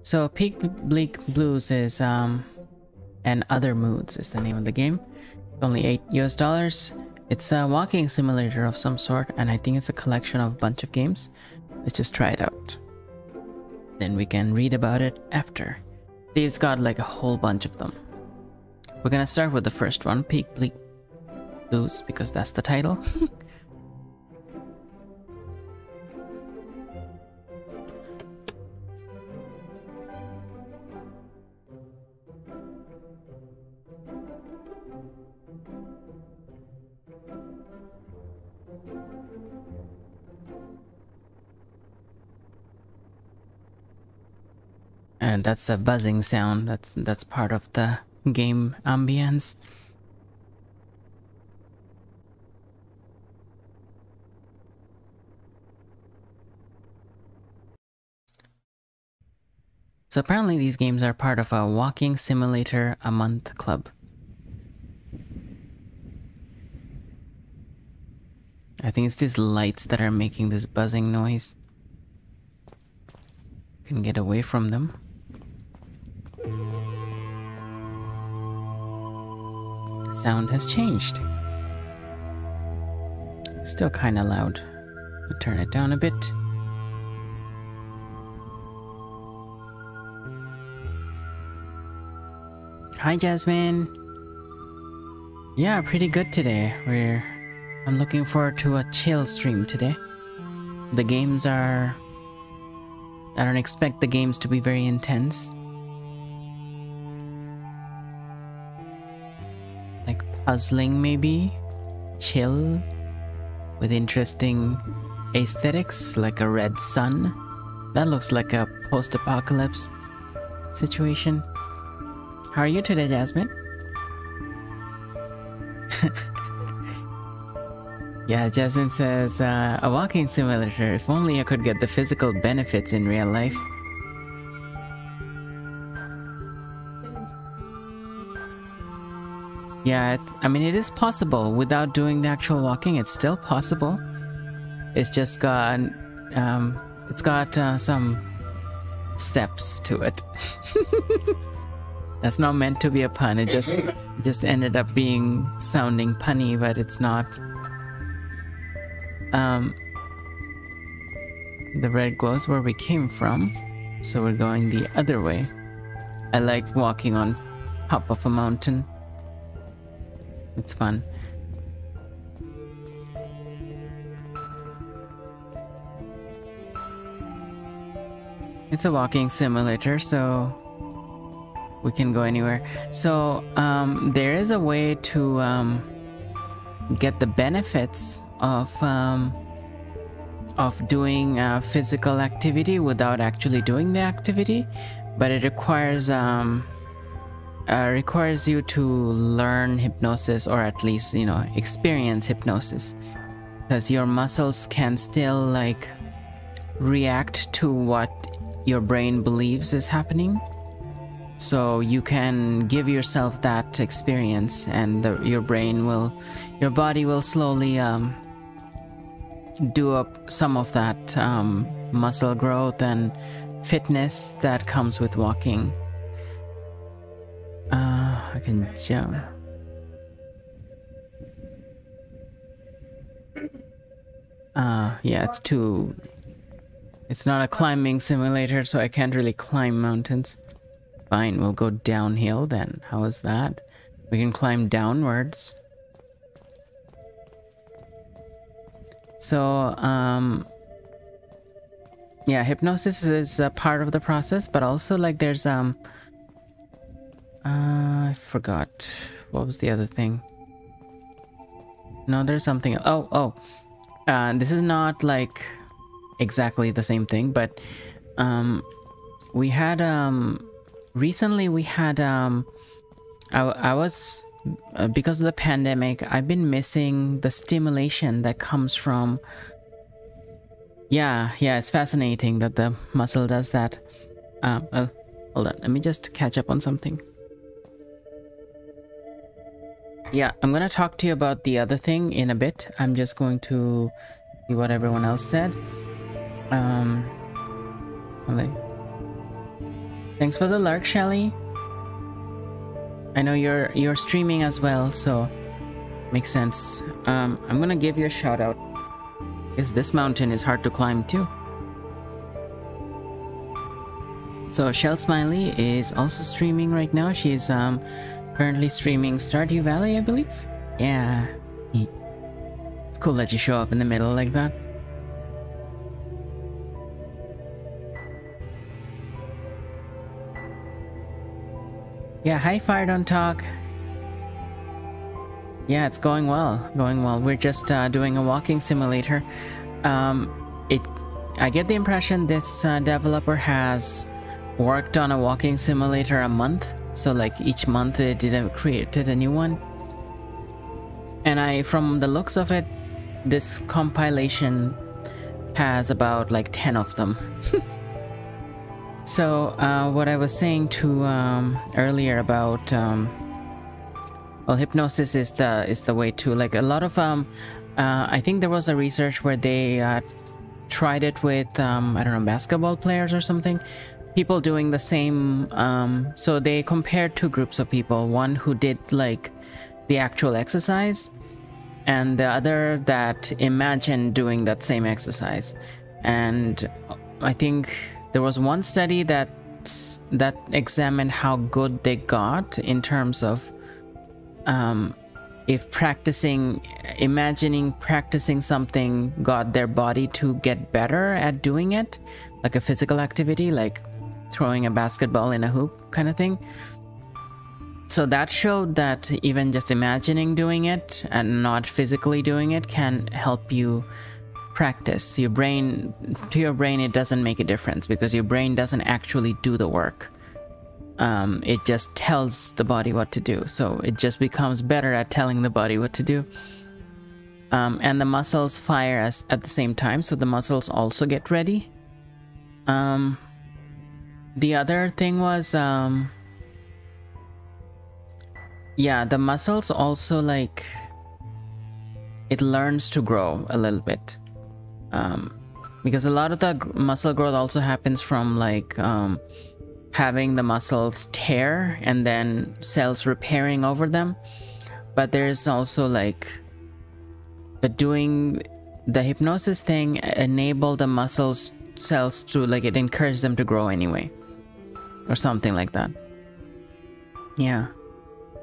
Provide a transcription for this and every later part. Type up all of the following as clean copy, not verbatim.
So Bleak Blues is and Other Moods is the name of the game. Only $8 US. It's a walking simulator of some sort, and I think it's a collection of a bunch of games. Let's just try it out. Then we can read about it after. It's got like a whole bunch of them. We're gonna start with the first one, Bleak Blues, because that's the title. And that's a buzzing sound. That's part of the game ambience. So apparently these games are part of a walking simulator a month club. I think it's these lights that are making this buzzing noise. You can get away from them. The sound has changed. Still kind of loud. I'll turn it down a bit. Hi Jasmine. Yeah, pretty good today. I'm looking forward to a chill stream today. The games are... I don't expect the games to be very intense. Like puzzling maybe? Chill? With interesting aesthetics, like a red sun. That looks like a post-apocalypse situation. How are you today, Jasmine? Yeah, Jasmine says, a walking simulator. If only I could get the physical benefits in real life. Yeah, I mean, it is possible. Without doing the actual walking, it's still possible. It's just got, some steps to it. That's not meant to be a pun. It just ended up sounding punny, but it's not. The red glows where we came from, so we're going the other way. I like walking on top of a mountain. It's fun. It's a walking simulator, so we can go anywhere. So there is a way to get the benefits of doing physical activity without actually doing the activity, but it requires you to learn hypnosis, or at least, you know, experience hypnosis, because your muscles can still like react to what your brain believes is happening. So you can give yourself that experience, and your body will slowly do up some of that muscle growth and fitness that comes with walking. I can jump. Yeah, it's not a climbing simulator, so I can't really climb mountains. Fine, we'll go downhill then. How is that? We can climb downwards. So, yeah, hypnosis is a part of the process, but also like there's I forgot. What was the other thing? No, there's something. This is not like exactly the same thing, but we had recently we had I was because of the pandemic, I've been missing the stimulation that comes from... Yeah, it's fascinating that the muscle does that. Hold on, let me just catch up on something. Yeah, I'm gonna talk to you about the other thing in a bit. I'm just going to see what everyone else said. Okay. Thanks for the lurk, Shelly. I know you're streaming as well, so makes sense. I'm gonna give you a shout out, because this mountain is hard to climb too. So Shell Smiley is also streaming right now. She's currently streaming Stardew Valley, I believe. Yeah, it's cool that you show up in the middle like that. Yeah, hi Fire Don't Talk. Yeah, it's going well, going well. We're just doing a walking simulator. I get the impression this developer has worked on a walking simulator a month. So like each month they created a new one. And from the looks of it, this compilation has about like 10 of them. So what I was saying to earlier about well, hypnosis is the way to, like, a lot of I think there was a research where they tried it with I don't know, basketball players or something, people doing the same. So they compared two groups of people, one who did like the actual exercise and the other that imagined doing that same exercise. And I think there was one study that examined how good they got in terms of if imagining practicing something got their body to get better at doing it, like a physical activity, like throwing a basketball in a hoop kind of thing. So that showed that even just imagining doing it and not physically doing it can help you practice. To your brain, it doesn't make a difference because your brain doesn't actually do the work. It just tells the body what to do. So it just becomes better at telling the body what to do. And the muscles fire at the same time, so the muscles also get ready. The other thing was, yeah, the muscles also, like, it learns to grow a little bit. Because a lot of the muscle growth also happens from, like, having the muscles tear and then cells repairing over them. But there's also, like, but doing the hypnosis thing enable the muscles cells to, like, it encourages them to grow anyway, or something like that. Yeah.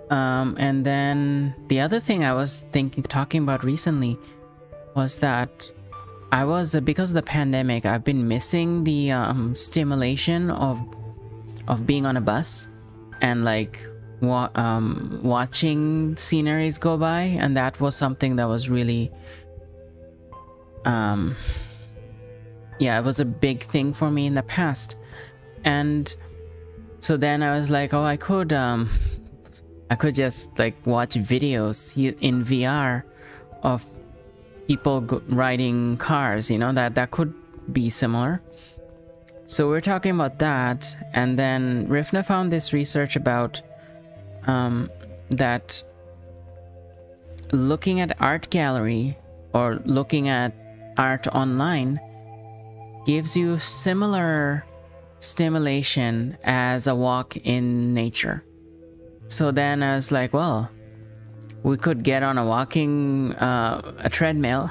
And then the other thing I was talking about recently was that I was, because of the pandemic, I've been missing the stimulation of being on a bus and, like, watching sceneries go by, and that was something that was really yeah, it was a big thing for me in the past. And so then I was like, oh, I could just, like, watch videos in VR of people riding cars, you know, that could be similar. So we're talking about that, and then Rifna found this research about that looking at art gallery or looking at art online gives you similar stimulation as a walk in nature. So then I was like, well, we could get on a walking a treadmill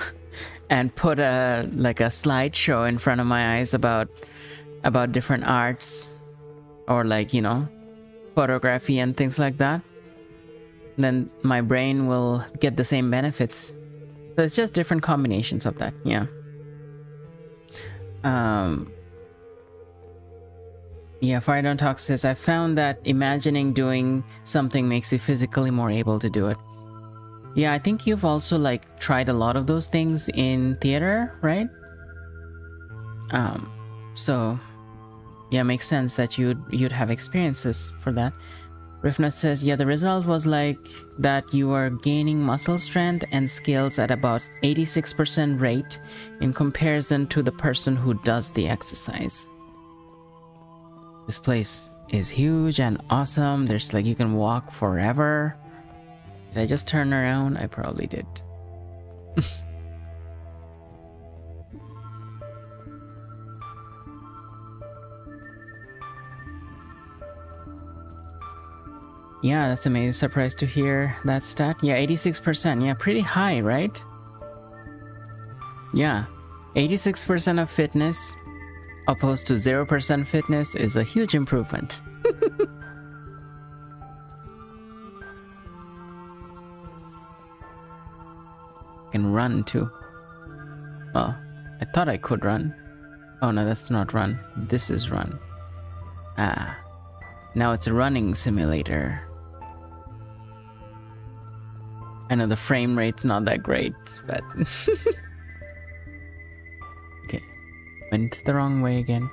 and put a slideshow in front of my eyes about different arts, or, like, you know, photography and things like that. Then my brain will get the same benefits. So it's just different combinations of that. Yeah. Yeah, Fire Don't Talk says, I found that imagining doing something makes you physically more able to do it. Yeah, I think you've also, like, tried a lot of those things in theater, right? So yeah, it makes sense that you'd have experiences for that. Rifnut says, yeah, the result was like that you are gaining muscle strength and skills at about 86% rate in comparison to the person who does the exercise. This place is huge and awesome. There's, like, you can walk forever. Did I just turn around? I probably did. Yeah, that's amazing. Surprised to hear that stat. Yeah, 86%. Yeah, pretty high, right? Yeah, 86% of fitness opposed to 0% fitness is a huge improvement. Can run too. Well, I thought I could run. Oh no, that's not run. This is run. Ah, now it's a running simulator. I know the frame rate's not that great, but... Okay, went the wrong way again.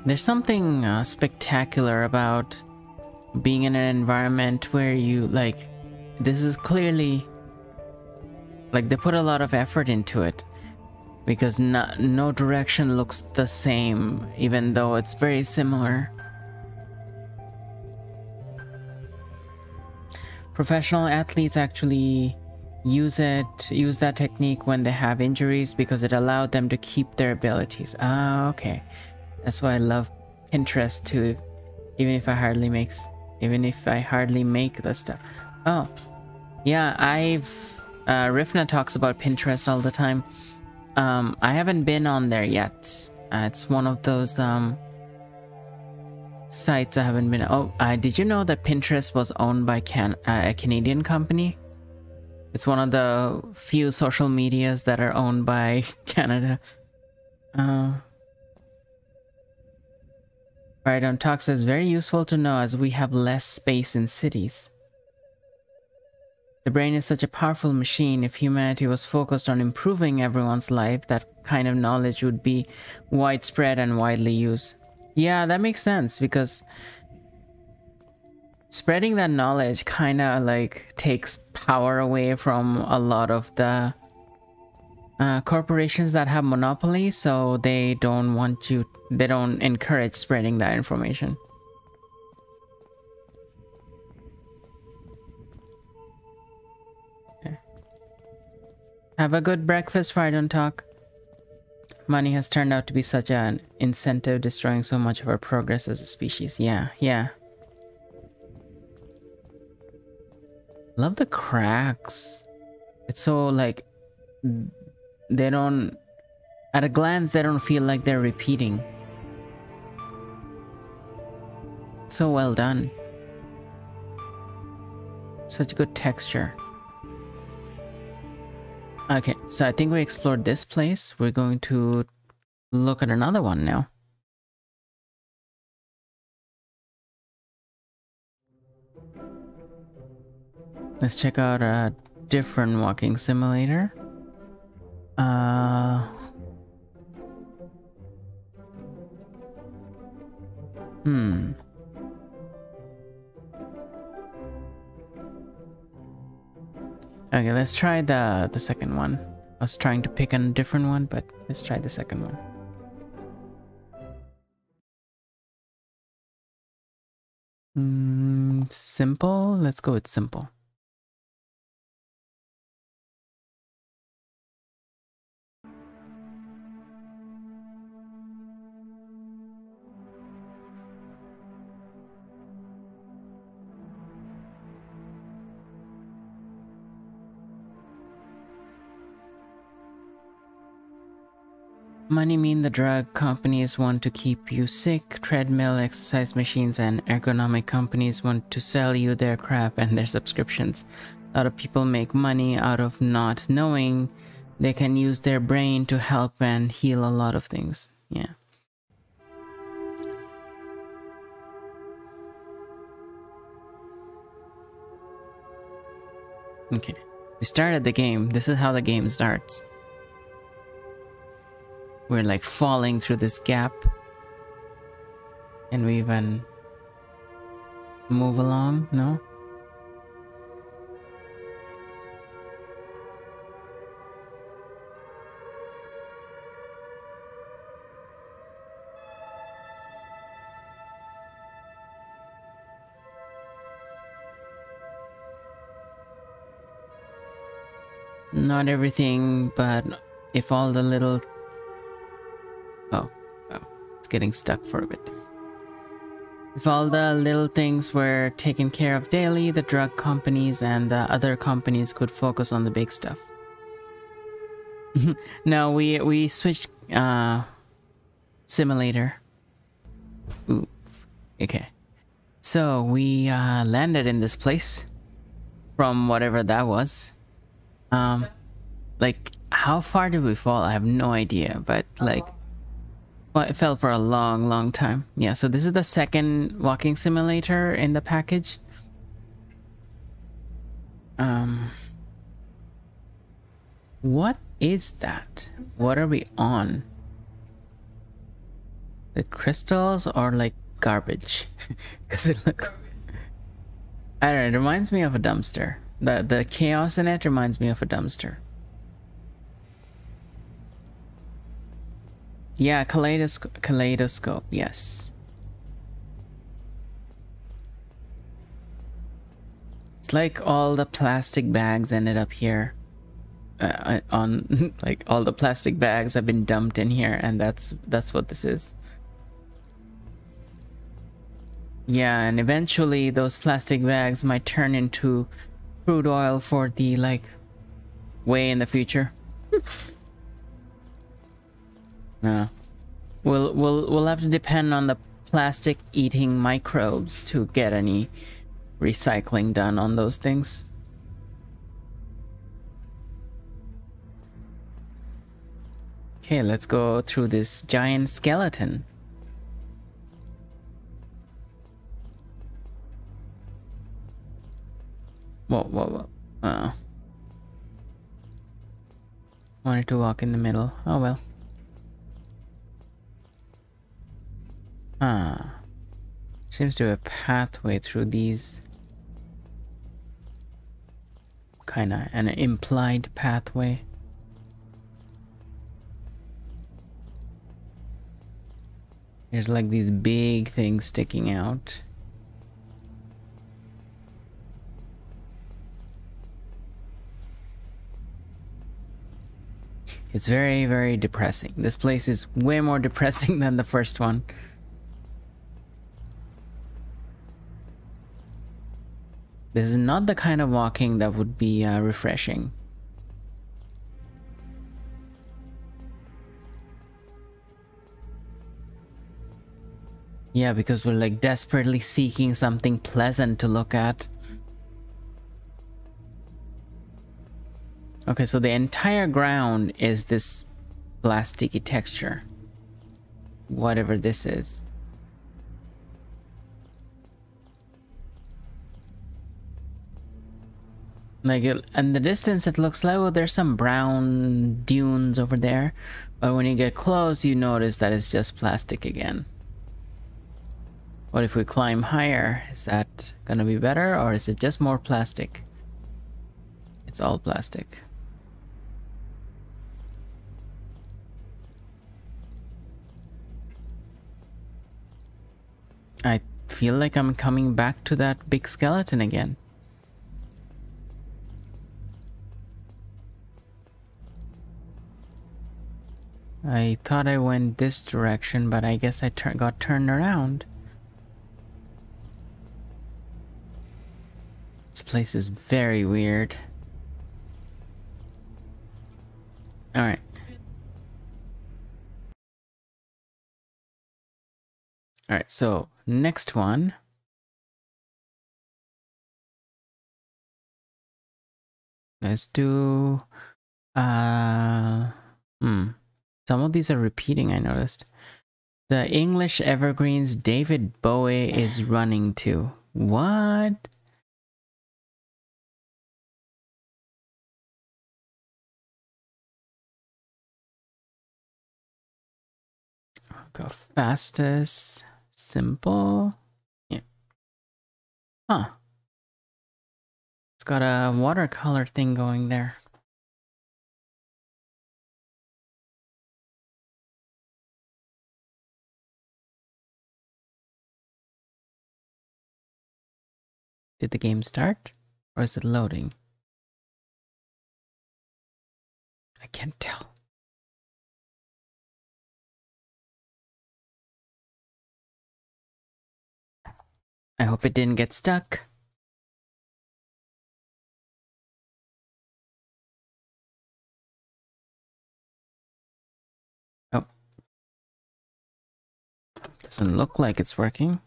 There's something spectacular about being in an environment where you, like, this is clearly, like, they put a lot of effort into it, because no direction looks the same, even though it's very similar. Professional athletes actually use that technique when they have injuries because it allowed them to keep their abilities. Ah, okay. That's why I love Pinterest too, even if I hardly make the stuff. Oh, yeah, Rifna talks about Pinterest all the time. I haven't been on there yet. It's one of those sites I haven't been. Oh, did you know that Pinterest was owned by a Canadian company? It's one of the few social medias that are owned by Canada. Right on Talk says, very useful to know as we have less space in cities. The brain is such a powerful machine. If humanity was focused on improving everyone's life, that kind of knowledge would be widespread and widely used. Yeah, that makes sense, because spreading that knowledge kind of like takes power away from a lot of the corporations that have monopolies, so they don't encourage spreading that information. Okay. Have a good breakfast, Friday on Talk. Money has turned out to be such an incentive, destroying so much of our progress as a species. Yeah. Love the cracks. It's so like, they don't, at a glance, they don't feel like they're repeating. So well done. Such good texture. Okay, so I think we explored this place. We're going to look at another one now. Let's check out a different walking simulator. Okay, let's try the second one. I was trying to pick a different one, but let's try the second one. Simple? Let's go with simple. Money mean the drug companies want to keep you sick, treadmill, exercise machines, and ergonomic companies want to sell you their crap and their subscriptions. A lot of people make money out of not knowing they can use their brain to help and heal a lot of things. Yeah. Okay. We started the game. This is how the game starts. We're like falling through this gap. Can we even move along? No? Not everything, but if all the little... Oh, it's getting stuck for a bit. If all the little things were taken care of daily, the drug companies and the other companies could focus on the big stuff. No, we switched simulator. Ooh, okay. So we landed in this place from whatever that was. Like, how far did we fall? I have no idea, but like, well, it fell for a long time. Yeah, so this is the second walking simulator in the package. What is that? What are we on? The crystals or like garbage? Because it looks... I don't know, it reminds me of a dumpster. The chaos in it reminds me of a dumpster. Yeah, kaleidoscope, yes. It's like all the plastic bags ended up here. On like all the plastic bags have been dumped in here, and that's what this is. Yeah, and eventually those plastic bags might turn into crude oil for the like way in the future. No. We'll have to depend on the plastic eating microbes to get any recycling done on those things. Okay, let's go through this giant skeleton. Whoa. Wanted to walk in the middle. Oh well. Seems to be a pathway through these. Kinda an implied pathway. There's like these big things sticking out. It's very depressing. This place is way more depressing than the first one. This is not the kind of walking that would be refreshing. Yeah, because we're like desperately seeking something pleasant to look at. Okay, so the entire ground is this plasticky texture. Whatever this is. Like, in the distance it looks like, oh, there's some brown dunes over there. But when you get close, you notice that it's just plastic again. What if we climb higher? Is that gonna be better, or is it just more plastic? It's all plastic. I feel like I'm coming back to that big skeleton again. I thought I went this direction, but I guess I got turned around. This place is very weird. Alright. Alright, so next one. Let's do... Some of these are repeating, I noticed. The English evergreens David Bowie is running to. What? Go fastest. Simple. Yeah. Huh. It's got a watercolor thing going there. Did the game start? Or is it loading? can't tell. I hope it didn't get stuck. Oh. Doesn't look like it's working.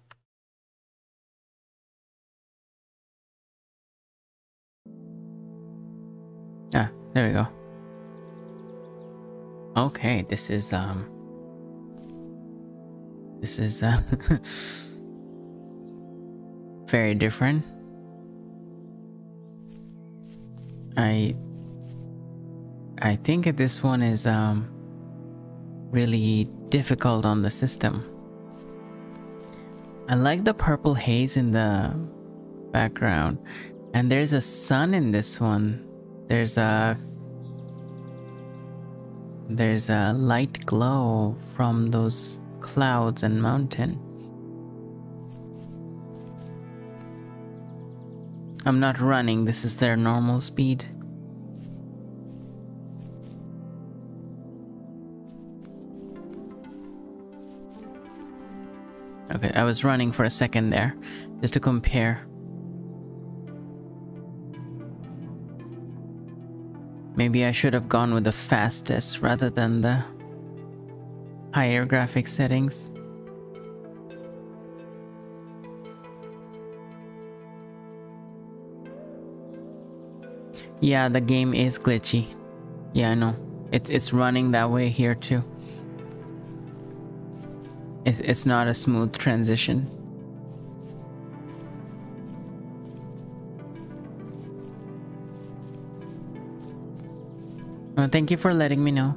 Ah, there we go. Okay, this is very different. I think this one is really difficult on the system. I like the purple haze in the background, and there's a sun in this one. There's a light glow from those clouds and mountain. I'm not running, this is their normal speed. Okay, I was running for a second there, just to compare. Maybe I should have gone with the fastest rather than the higher graphic settings. Yeah, the game is glitchy. Yeah, I know. It's running that way here too. It's not a smooth transition. Well, thank you for letting me know.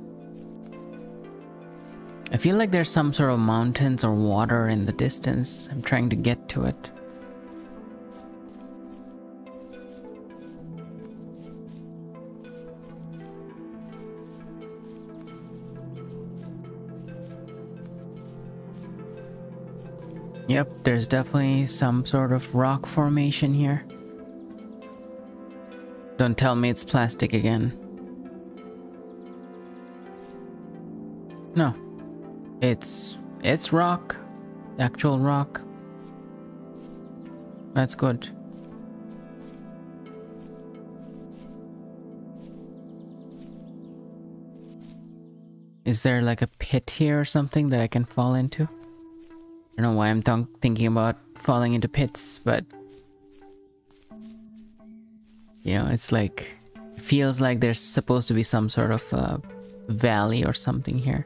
I feel like there's some sort of mountains or water in the distance. I'm trying to get to it. Yep, there's definitely some sort of rock formation here. Don't tell me it's plastic again. No. It's rock. Actual rock. That's good. Is there like a pit here or something that I can fall into? I don't know why I'm thinking about falling into pits, but you know, it's like, it feels like there's supposed to be some sort of valley or something here.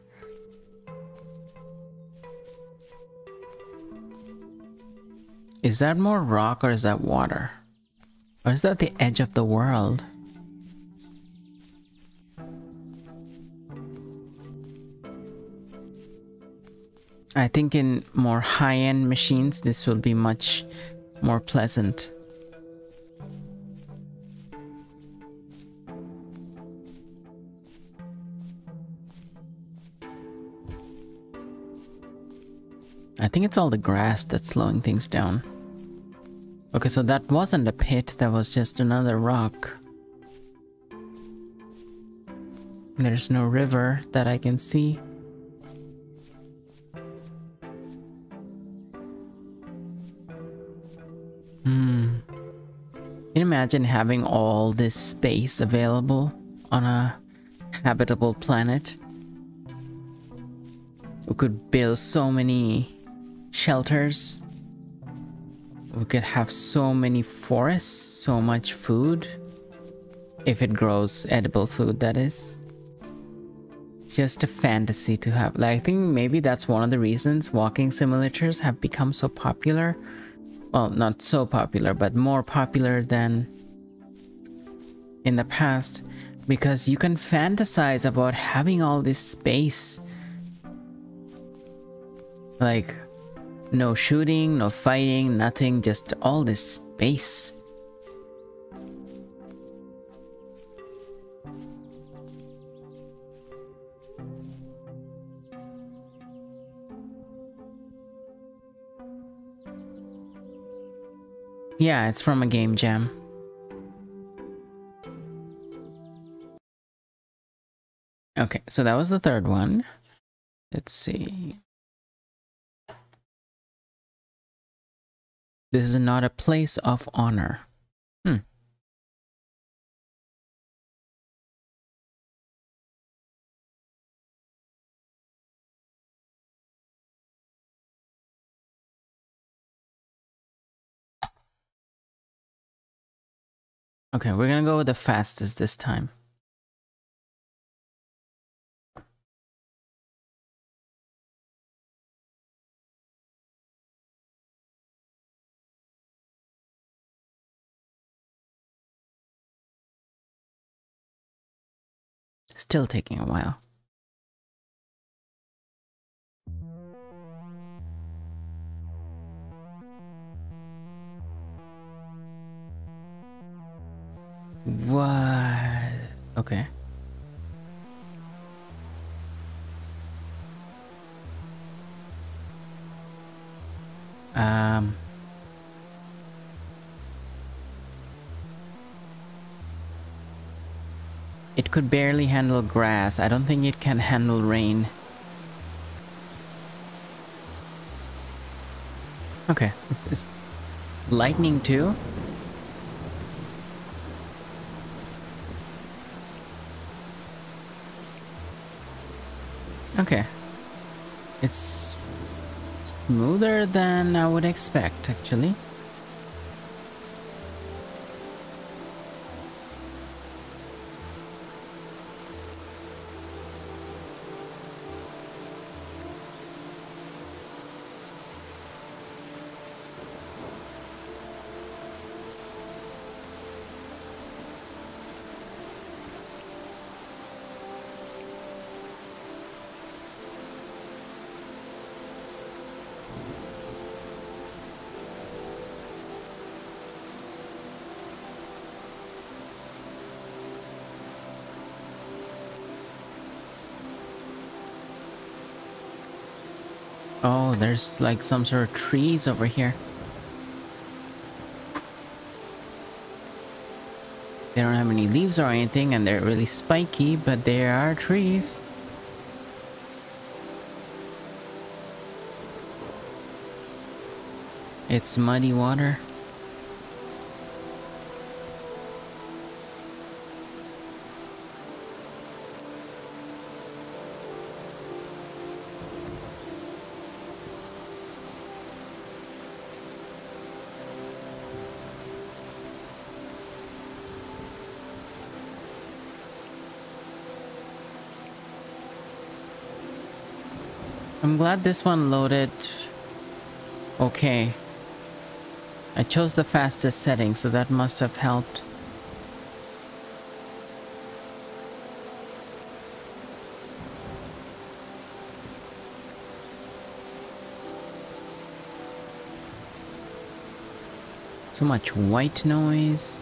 Is that more rock or is that water? Or is that the edge of the world? I think in more high-end machines, this will be much more pleasant. I think it's all the grass that's slowing things down. Okay, so that wasn't a pit, that was just another rock. There's no river that I can see. Can you imagine having all this space available on a habitable planet? We could build so many shelters. We could have so many forests, so much food. If it grows edible food, that is. Just a fantasy to have. Like, I think maybe that's one of the reasons walking simulators have become so popular. Well, not so popular, but more popular than in the past. Because you can fantasize about having all this space. Like, no shooting, no fighting, nothing, just all this space. Yeah, it's from a game jam. Okay, so that was the third one. Let's see. This is not a place of honor. Okay, we're gonna go with the fastest this time. Still taking a while. What? Okay. Um. It could barely handle grass. I don't think it can handle rain. Okay. It's lightning too? Okay. It's smoother than I would expect, actually. Oh, there's like some sort of trees over here. They don't have any leaves or anything, and they're really spiky, but there are trees. It's muddy water. I'm glad this one loaded okay. I chose the fastest setting, so that must have helped. So much white noise.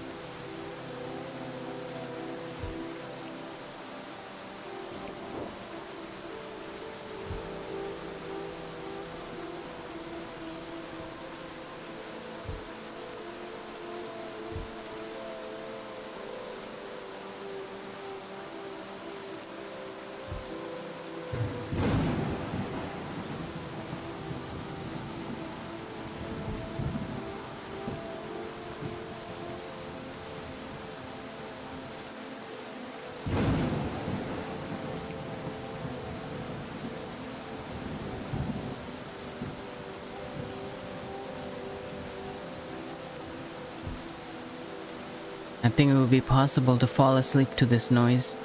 I think it would be possible to fall asleep to this noise.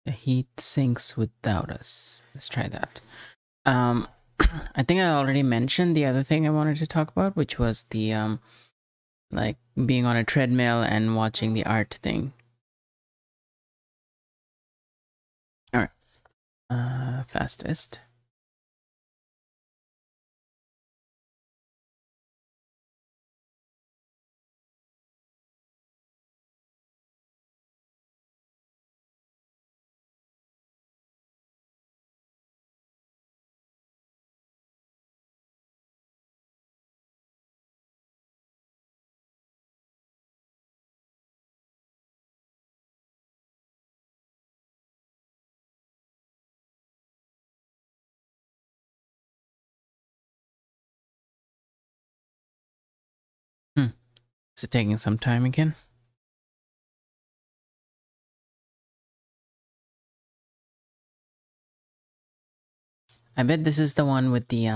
The heat sinks without us. Let's try that. I think I already mentioned the other thing I wanted to talk about, which was the like being on a treadmill and watching the art thing. All right. Fastest. Is it taking some time again? I bet this is the one with the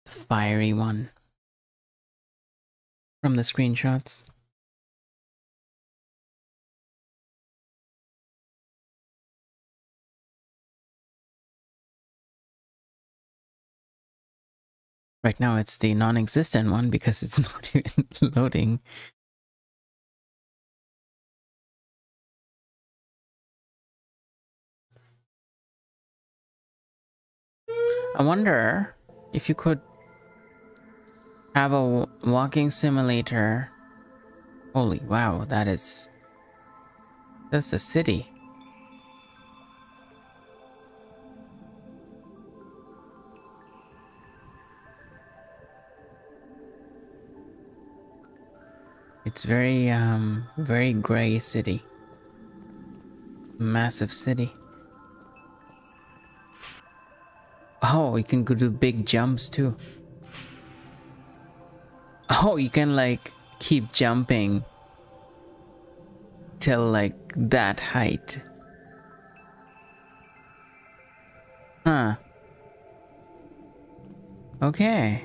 fiery one from the screenshots. Right now it's the non-existent one because it's not even loading. I wonder if you could have a walking simulator. Holy wow, that's the city. It's very gray city. Massive city. Oh, you can go do big jumps too. Oh, you can like keep jumping till like that height. Huh. Okay.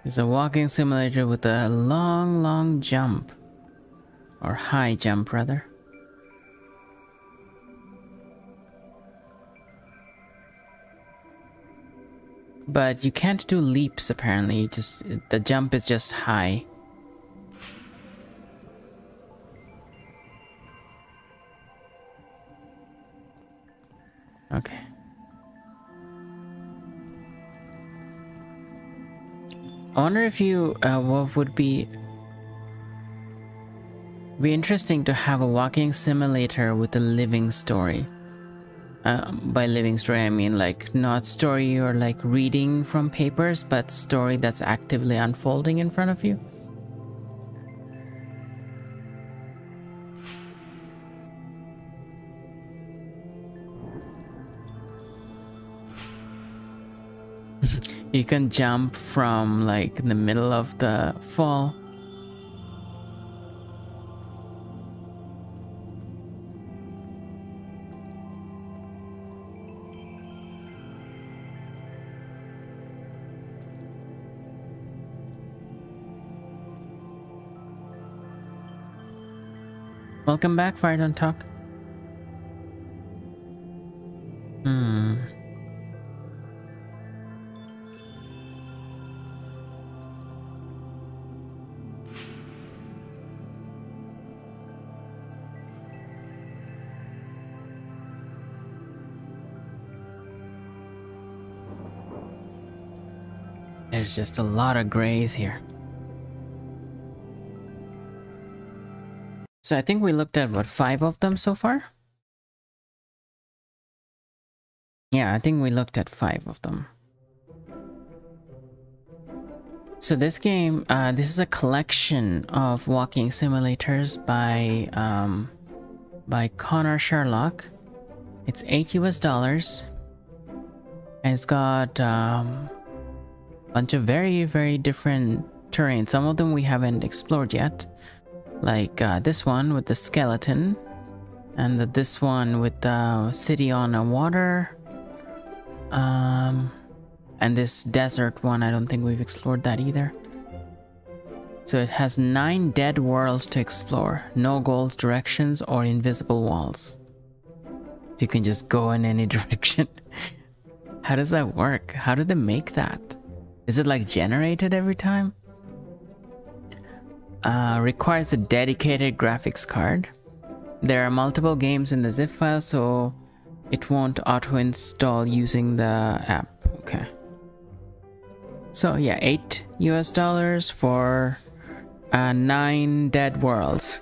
It's a walking simulator with a long jump. Or high jump, rather. But you can't do leaps, apparently. The jump is just high. Okay. I wonder if you, what would be interesting to have a walking simulator with a living story. By living story, I mean like not story or like reading from papers, but story that's actively unfolding in front of you. You can jump from like the middle of the fall. Welcome back, Fire Don't Talk. There's just a lot of grays here. So I think we looked at, what, 5 of them so far? Yeah, I think we looked at 5 of them. So this game, this is a collection of walking simulators by Connor Sherlock. It's $8 US. And it's got a bunch of very different terrain. Some of them we haven't explored yet. Like this one with the skeleton. And this one with the city on a water. And this desert one, I don't think we've explored that either. So it has 9 dead worlds to explore. No goals, directions, or invisible walls. You can just go in any direction. How does that work? How do they make that? Is it like generated every time? Requires a dedicated graphics card. There are multiple games in the zip file, so it won't auto-install using the app. Okay. So yeah, $8 US for 9 dead worlds.